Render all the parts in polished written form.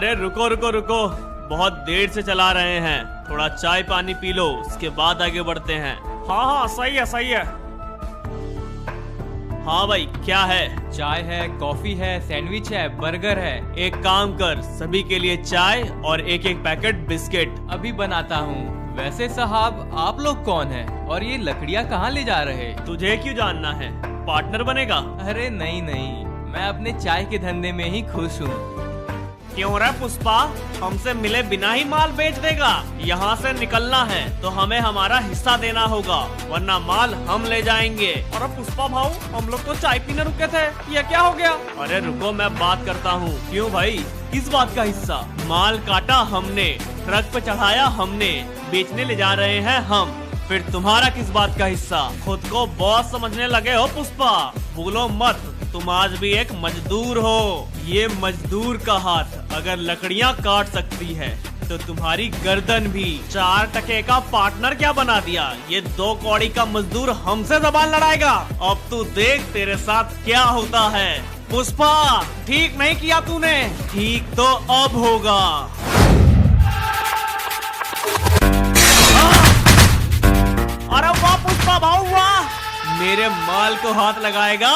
अरे रुको रुको रुको, बहुत देर से चला रहे हैं, थोड़ा चाय पानी पी लो, उसके बाद आगे बढ़ते हैं। हाँ हाँ सही है सही है। हाँ भाई क्या है? चाय है, कॉफी है, सैंडविच है, बर्गर है। एक काम कर, सभी के लिए चाय और एक एक पैकेट बिस्किट। अभी बनाता हूँ। वैसे साहब आप लोग कौन हैं और ये लकड़ियाँ कहाँ ले जा रहे? तुझे क्यों जानना है? पार्टनर बनेगा? अरे नहीं नहीं, मैं अपने चाय के धंधे में ही खुश हूँ। क्यों रे पुष्पा, हमसे मिले बिना ही माल बेच देगा? यहाँ से निकलना है तो हमें हमारा हिस्सा देना होगा, वरना माल हम ले जाएंगे। अरे पुष्पा भाऊ, हम लोग तो चाय पीने रुके थे, ये क्या हो गया? अरे रुको मैं बात करता हूँ। क्यों भाई, किस बात का हिस्सा? माल काटा हमने, ट्रक पे चढ़ाया हमने, बेचने ले जा रहे हैं हम, फिर तुम्हारा किस बात का हिस्सा? खुद को बॉस समझने लगे हो पुष्पा? भूलो मत, तुम आज भी एक मजदूर हो। ये मजदूर का हाथ अगर लकड़ियाँ काट सकती है तो तुम्हारी गर्दन भी। 4 टके का पार्टनर क्या बना दिया? ये 2 कौड़ी का मजदूर हमसे जबान लड़ाएगा? अब तू देख तेरे साथ क्या होता है। पुष्पा, ठीक नहीं किया तूने। ठीक तो अब होगा। अरे वाह पुष्पा भाऊ वाह, मेरे माल को हाथ लगाएगा।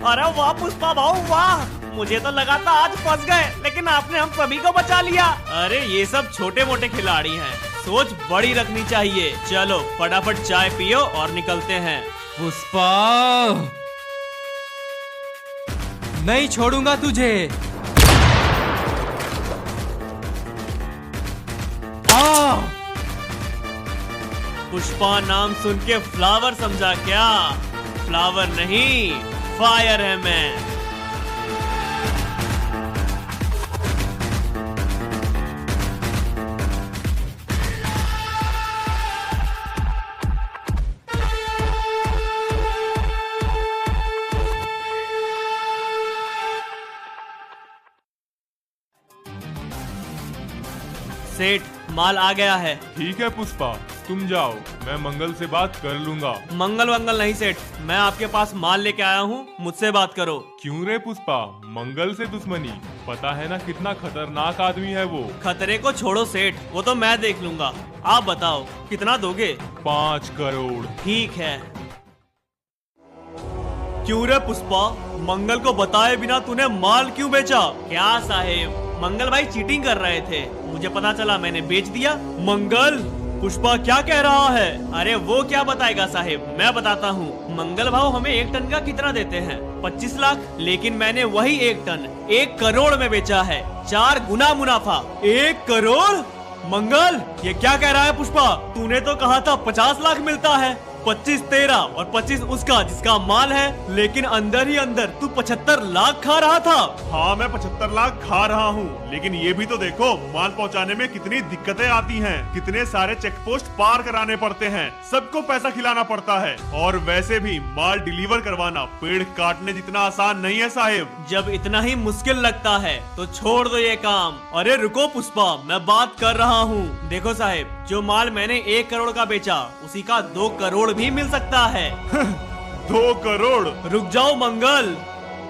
अरे वाह पुष्पा भाऊ वाह, मुझे तो लगा था आज फंस गए, लेकिन आपने हम सभी को बचा लिया। अरे ये सब छोटे मोटे खिलाड़ी हैं, सोच बड़ी रखनी चाहिए। चलो फटाफट चाय पियो और निकलते हैं। पुष्पा, नहीं छोड़ूंगा तुझे। पुष्पा नाम सुन के फ्लावर समझा क्या? फ्लावर नहीं, फायर है मैं। सेठ, माल आ गया है। ठीक है पुष्पा, तुम जाओ, मैं मंगल से बात कर लूंगा। मंगल वंगल नहीं सेठ, मैं आपके पास माल लेके आया हूँ, मुझसे बात करो। क्यों रे पुष्पा, मंगल से दुश्मनी? पता है ना कितना खतरनाक आदमी है वो। खतरे को छोड़ो सेठ, वो तो मैं देख लूंगा। आप बताओ कितना दोगे? 5 करोड़। ठीक है। क्यों रे पुष्पा, मंगल को बताए बिना तूने माल क्यों बेचा? क्या साहेब, मंगल भाई चीटिंग कर रहे थे, मुझे पता चला, मैंने बेच दिया। मंगल, पुष्पा क्या कह रहा है? अरे वो क्या बताएगा साहेब, मैं बताता हूँ। मंगल भाव हमें 1 टन का कितना देते हैं? 25 लाख, लेकिन मैंने वही 1 टन 1 करोड़ में बेचा है। 4 गुना मुनाफा। 1 करोड़? मंगल, ये क्या कह रहा है पुष्पा? तूने तो कहा था 50 लाख मिलता है। 25 तेरा और 25 उसका जिसका माल है, लेकिन अंदर ही अंदर तू 75 लाख खा रहा था। हाँ मैं 75 लाख खा रहा हूँ, लेकिन ये भी तो देखो माल पहुँचाने में कितनी दिक्कतें आती हैं, कितने सारे चेक पोस्ट पार कराने पड़ते हैं, सबको पैसा खिलाना पड़ता है, और वैसे भी माल डिलीवर करवाना पेड़ काटने जितना आसान नहीं है साहेब। जब इतना ही मुश्किल लगता है तो छोड़ दो ये काम। अरे रुको पुष्पा, मैं बात कर रहा हूँ। देखो साहेब, जो माल मैंने 1 करोड़ का बेचा, उसी का 2 करोड़ भी मिल सकता है। 2 करोड़? रुक जाओ मंगल।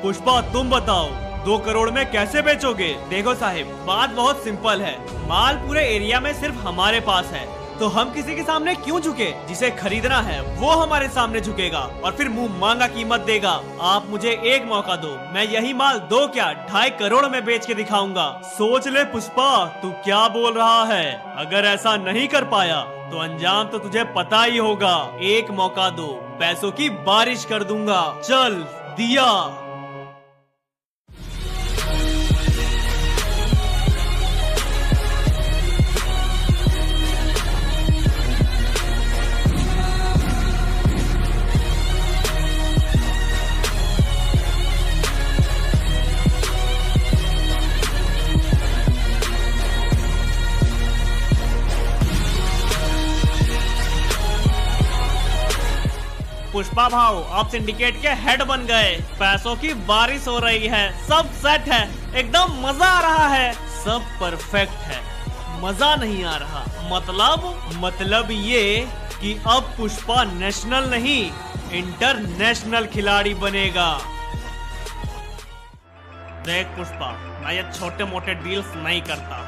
पुष्पा तुम बताओ, 2 करोड़ में कैसे बेचोगे? देखो साहिब, बात बहुत सिंपल है। माल पूरे एरिया में सिर्फ हमारे पास है, तो हम किसी के सामने क्यों झुके? जिसे खरीदना है वो हमारे सामने झुकेगा और फिर मुंह मांगा कीमत देगा। आप मुझे एक मौका दो, मैं यही माल 2 क्या 2.5 करोड़ में बेच के दिखाऊंगा। सोच ले पुष्पा, तू क्या बोल रहा है? अगर ऐसा नहीं कर पाया तो अंजाम तो तुझे पता ही होगा। एक मौका दो, पैसों की बारिश कर दूंगा। चल दिया। पुष्पा भाव, आप सिंडिकेट के हेड बन गए, पैसों की बारिश हो रही है, सब सेट है, एकदम मजा आ रहा है, सब परफेक्ट है, मजा नहीं आ रहा। मतलब ये कि अब पुष्पा नेशनल नहीं इंटरनेशनल खिलाड़ी बनेगा। देख पुष्पा, मैं ये छोटे मोटे डील्स नहीं करता,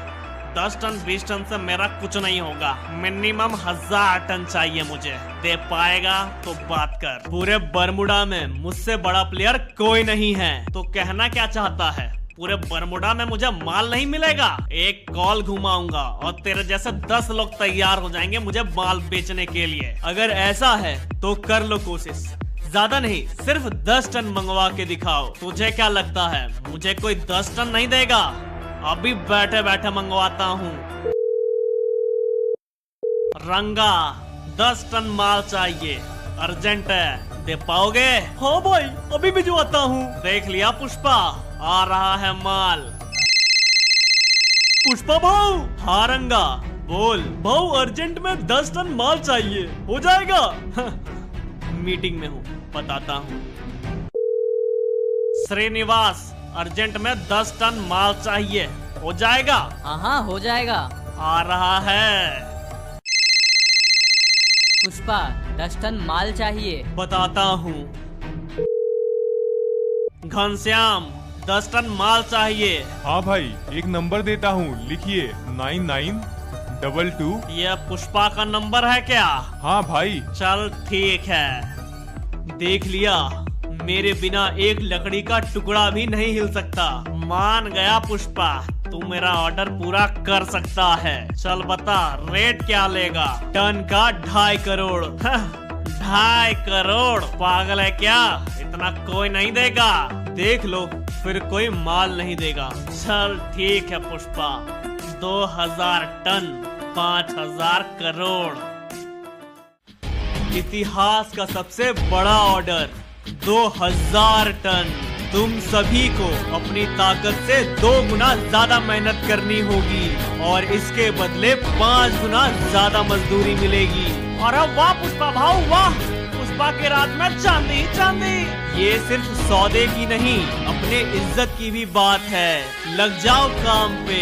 10 टन 20 टन से मेरा कुछ नहीं होगा, मिनिमम 1000 टन चाहिए मुझे। दे पाएगा तो बात कर। पूरे बरमुडा में मुझसे बड़ा प्लेयर कोई नहीं है। तो कहना क्या चाहता है? पूरे बरमुडा में मुझे माल नहीं मिलेगा? एक कॉल घुमाऊंगा और तेरे जैसे 10 लोग तैयार हो जाएंगे मुझे माल बेचने के लिए। अगर ऐसा है तो कर लो कोशिश, ज्यादा नहीं, सिर्फ 10 टन मंगवा के दिखाओ। तुझे क्या लगता है मुझे कोई 10 टन नहीं देगा? अभी बैठे बैठे मंगवाता हूँ। रंगा 10 टन माल चाहिए, अर्जेंट है, दे पाओगे? हाँ भाई, अभी भिजवाता हूँ। देख लिया पुष्पा, आ रहा है माल। पुष्पा भाऊ। हाँ रंगा बोल। भाऊ अर्जेंट में 10 टन माल चाहिए, हो जाएगा? मीटिंग में हूँ, बताता हूँ। श्रीनिवास, अर्जेंट में 10 टन माल चाहिए, हो जाएगा? हाँ हो जाएगा। आ रहा है। पुष्पा 10 टन माल चाहिए, बताता हूँ। घनश्याम 10 टन माल चाहिए। हाँ भाई, एक नंबर देता हूँ, लिखिए 9922। ये पुष्पा का नंबर है क्या? हाँ भाई। चल ठीक है, देख लिया, मेरे बिना एक लकड़ी का टुकड़ा भी नहीं हिल सकता। मान गया पुष्पा, तू मेरा ऑर्डर पूरा कर सकता है। चल बता, रेट क्या लेगा? टन का 2.5 करोड़। 2.5 करोड़? पागल है क्या? इतना कोई नहीं देगा। देख लो, फिर कोई माल नहीं देगा। चल ठीक है पुष्पा, 2000 टन, 5000 करोड़। इतिहास का सबसे बड़ा ऑर्डर, 2000 टन। तुम सभी को अपनी ताकत से 2 गुना ज्यादा मेहनत करनी होगी और इसके बदले 5 गुना ज्यादा मजदूरी मिलेगी। अरे वाह पुष्पा भाऊ वाह, पुष्पा के रात में चांदी चांदी। ये सिर्फ सौदे की नहीं, अपने इज्जत की भी बात है। लग जाओ काम पे।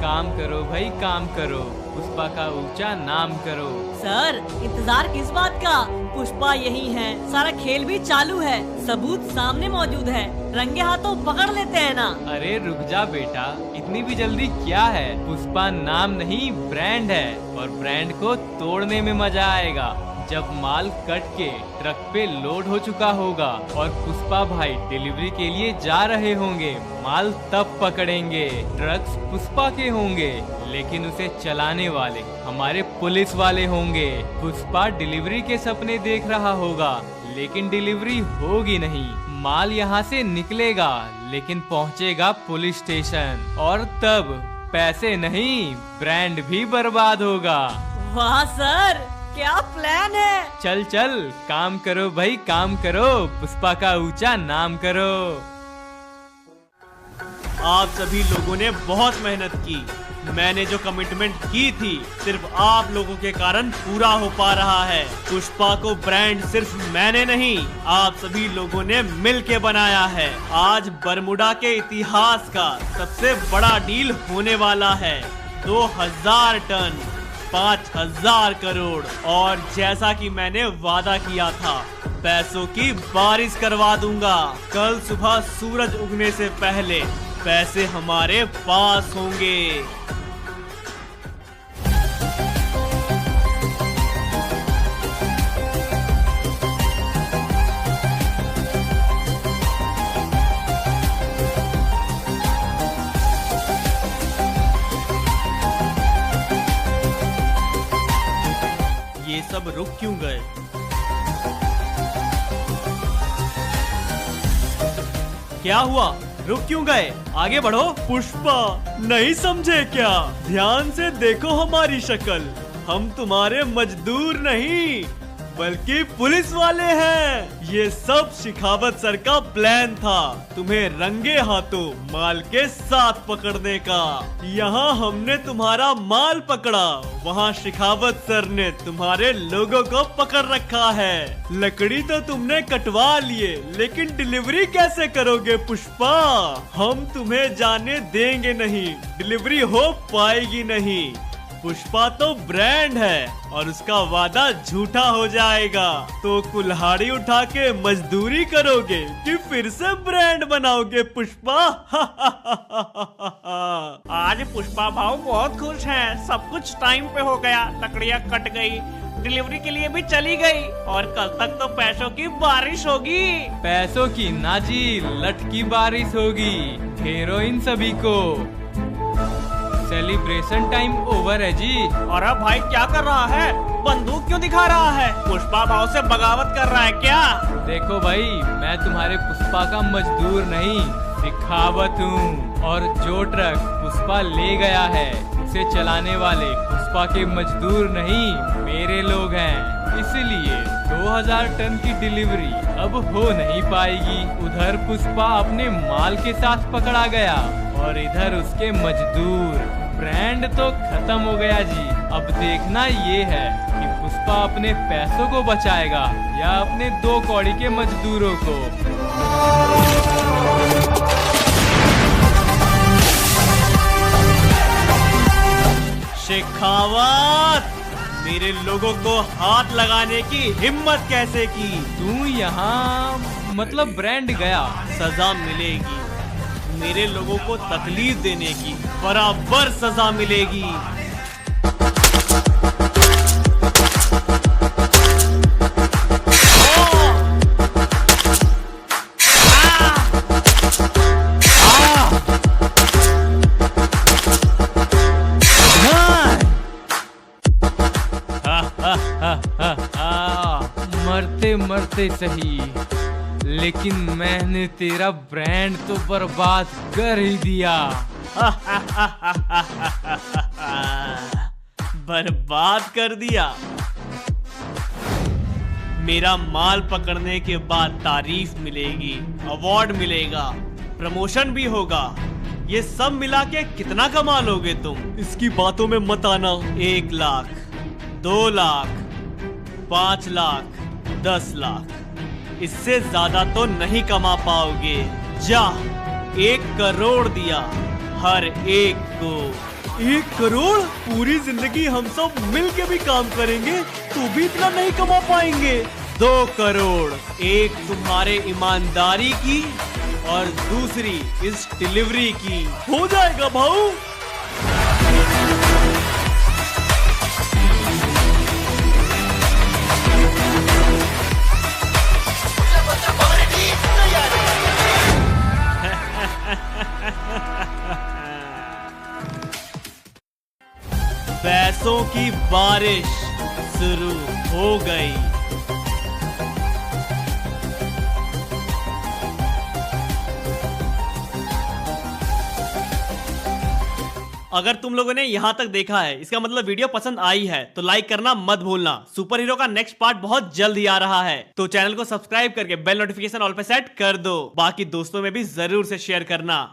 काम करो भाई, काम करो, पुष्पा का ऊंचा नाम करो। सर इंतजार किस बात का? पुष्पा यही है, सारा खेल भी चालू है, सबूत सामने मौजूद है, रंगे हाथों पकड़ लेते हैं ना। अरे रुक जा बेटा, इतनी भी जल्दी क्या है? पुष्पा नाम नहीं ब्रांड है, और ब्रांड को तोड़ने में मजा आएगा जब माल कट के ट्रक पे लोड हो चुका होगा और पुष्पा भाई डिलीवरी के लिए जा रहे होंगे। माल तब पकड़ेंगे। ट्रक्स पुष्पा के होंगे, लेकिन उसे चलाने वाले हमारे पुलिस वाले होंगे। पुष्पा डिलीवरी के सपने देख रहा होगा, लेकिन डिलीवरी होगी नहीं। माल यहाँ से निकलेगा, लेकिन पहुँचेगा पुलिस स्टेशन, और तब पैसे नहीं, ब्रांड भी बर्बाद होगा। वाह सर, क्या प्लान है? चल चल, काम करो भाई, काम करो, पुष्पा का ऊंचा नाम करो। आप सभी लोगों ने बहुत मेहनत की। मैंने जो कमिटमेंट की थी, सिर्फ आप लोगों के कारण पूरा हो पा रहा है। पुष्पा को ब्रांड सिर्फ मैंने नहीं, आप सभी लोगों ने मिल के बनाया है। आज बरमुडा के इतिहास का सबसे बड़ा डील होने वाला है। 2000 टन, 5000 करोड़, और जैसा कि मैंने वादा किया था, पैसों की बारिश करवा दूंगा। कल सुबह सूरज उगने से पहले पैसे हमारे पास होंगे। ये सब रुक क्यों गए? क्या हुआ? रुक क्यों गए? आगे बढ़ो। पुष्पा, नहीं समझे क्या? ध्यान से देखो हमारी शक्ल, हम तुम्हारे मजदूर नहीं, बल्कि पुलिस वाले हैं। ये सब शिखावत सर का प्लान था, तुम्हें रंगे हाथों माल के साथ पकड़ने का। यहाँ हमने तुम्हारा माल पकड़ा, वहाँ शिखावत सर ने तुम्हारे लोगों को पकड़ रखा है। लकड़ी तो तुमने कटवा लिए, लेकिन डिलीवरी कैसे करोगे पुष्पा? हम तुम्हें जाने देंगे नहीं, डिलीवरी हो पाएगी नहीं। पुष्पा तो ब्रांड है और उसका वादा झूठा हो जाएगा। तो कुल्हाड़ी उठा के मजदूरी करोगे कि फिर से ब्रांड बनाओगे पुष्पा? आज पुष्पा भाव बहुत खुश हैं। सब कुछ टाइम पे हो गया, लकड़ियाँ कट गई, डिलीवरी के लिए भी चली गई और कल तक तो पैसों की बारिश होगी। पैसों की ना जी, लठ की बारिश होगी। घेरो इन सभी को, सेलिब्रेशन टाइम ओवर है जी। और अब भाई क्या कर रहा है? बंदूक क्यों दिखा रहा है? पुष्पा भाव से बगावत कर रहा है क्या? देखो भाई, मैं तुम्हारे पुष्पा का मजदूर नहीं, शिखावत हूँ। और जो ट्रक पुष्पा ले गया है, उसे चलाने वाले पुष्पा के मजदूर नहीं, मेरे लोग हैं। इसलिए 2000 टन की डिलीवरी अब हो नहीं पाएगी। उधर पुष्पा अपने माल के साथ पकड़ा गया और इधर उसके मजदूर। ब्रांड तो खत्म हो गया जी। अब देखना ये है कि पुष्पा अपने पैसों को बचाएगा या अपने 2 कौड़ी के मजदूरों को। शेखावत, मेरे लोगों को हाथ लगाने की हिम्मत कैसे की? तू यहाँ मतलब ब्रांड गया। सजा मिलेगी, मेरे लोगों को तकलीफ देने की बराबर सजा मिलेगी। मरते मरते सही, लेकिन मैंने तेरा ब्रांड तो बर्बाद कर ही दिया। बर्बाद कर दिया? मेरा माल पकड़ने के बाद तारीफ मिलेगी, अवार्ड मिलेगा, प्रमोशन भी होगा। ये सब मिला के कितना कमा लोगे तुम? इसकी बातों में मत आना। 1 लाख, 2 लाख, 5 लाख, 10 लाख, इससे ज्यादा तो नहीं कमा पाओगे। जा, 1 करोड़ दिया हर एक को। 1 करोड़? पूरी जिंदगी हम सब मिल के भी काम करेंगे तो भी इतना नहीं कमा पाएंगे। 2 करोड़, एक तुम्हारे ईमानदारी की और दूसरी इस डिलीवरी की। हो जाएगा भाऊ। पैसों की बारिश शुरू हो गई। अगर तुम लोगों ने यहाँ तक देखा है, इसका मतलब वीडियो पसंद आई है, तो लाइक करना मत भूलना। सुपर हीरो का नेक्स्ट पार्ट बहुत जल्द ही आ रहा है, तो चैनल को सब्सक्राइब करके बेल नोटिफिकेशन ऑल पे सेट कर दो। बाकी दोस्तों में भी जरूर से शेयर करना।